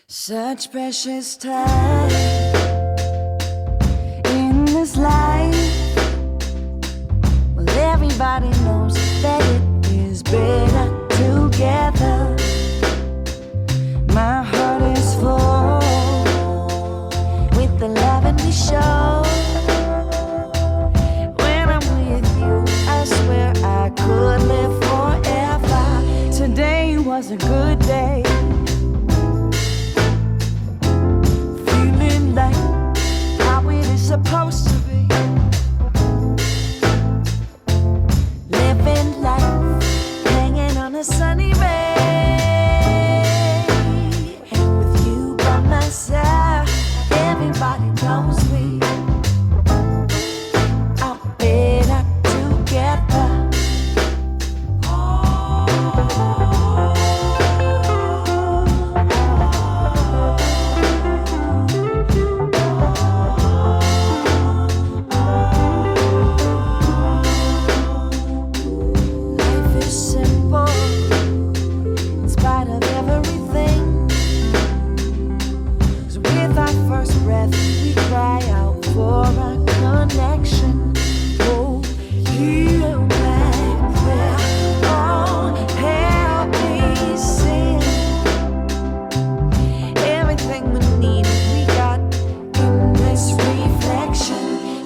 Such precious time in this life. Well, everybody knows that it is better together. My heart is full with the love and we show. When I'm with you, I swear I could live forever. Today was a good day. Supposed to be living life, hanging on a sunny ray. With you by my side, everybody knows we are better together.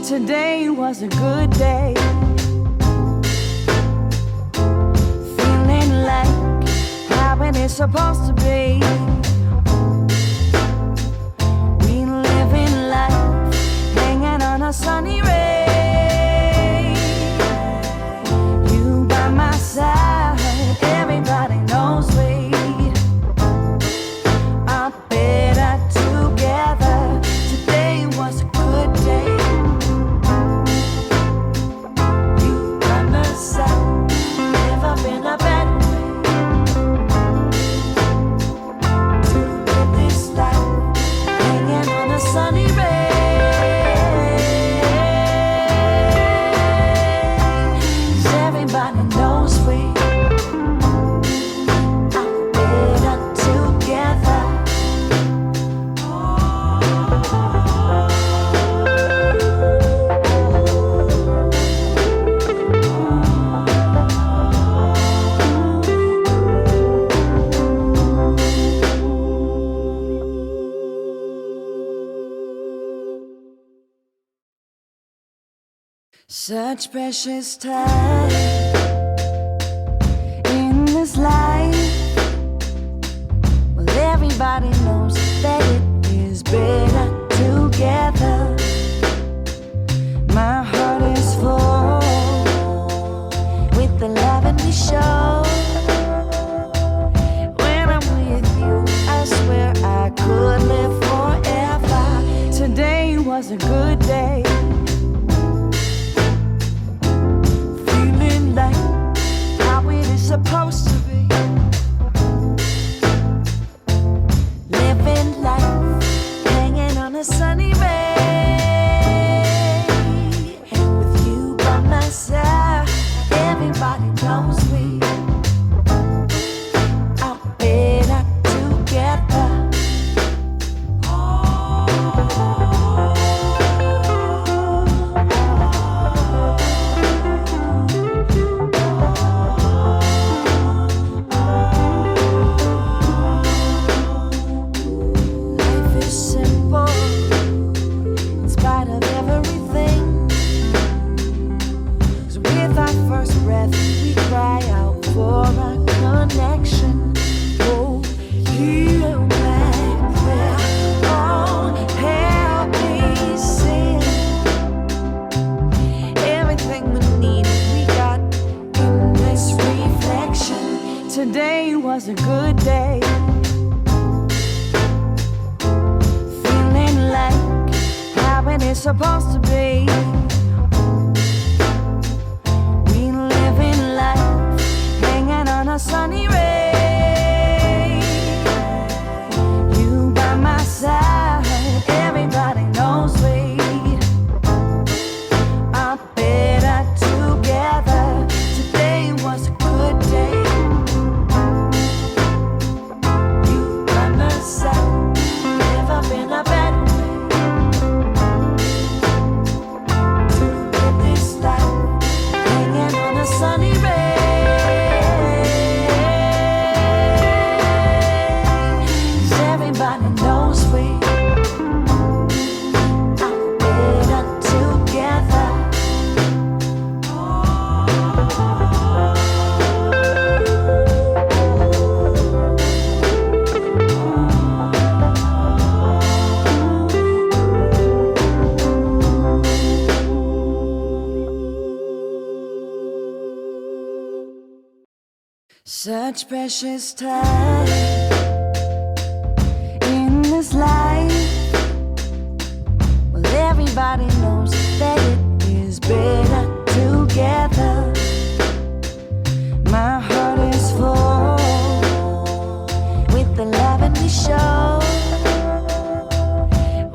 Today was a good day. Feeling like how it is supposed to be. We live in life, hanging on a sunny ray. You by my side, everybody knows we are better together. Today was a good day. Such precious time in this life. Well, everybody knows that it is better together. My heart is full with the love and we show. When I'm with you, I swear I could live forever. Today was a good day. Supposed to be living life. Such precious time in this life. Well, everybody knows that it is better together. My heart is full with the love and we show.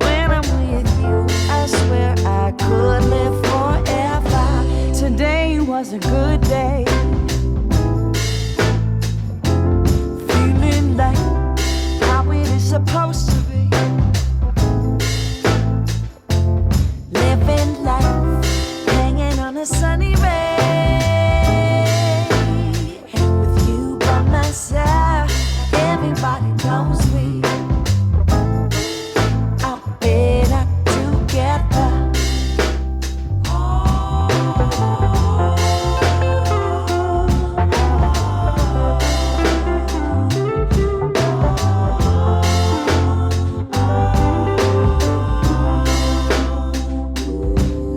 When I'm with you, I swear I could live forever. Today was a good day. Feeling like how it is supposed to be. Living life, hanging on a sunny ray. With you by my side, everybody knows we are better together.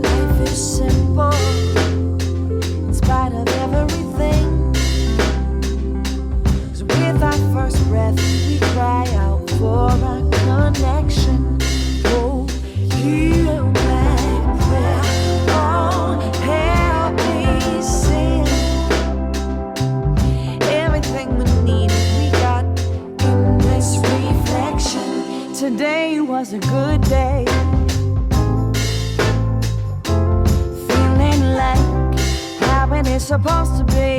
Life is simple in spite of everything. 'Cause with our first breath, we cry out for our connection. Oh, heal my prayer. Oh, help me sing. Everything we need, we got in this reflection. Today was a good day. Feeling like how it is supposed to be.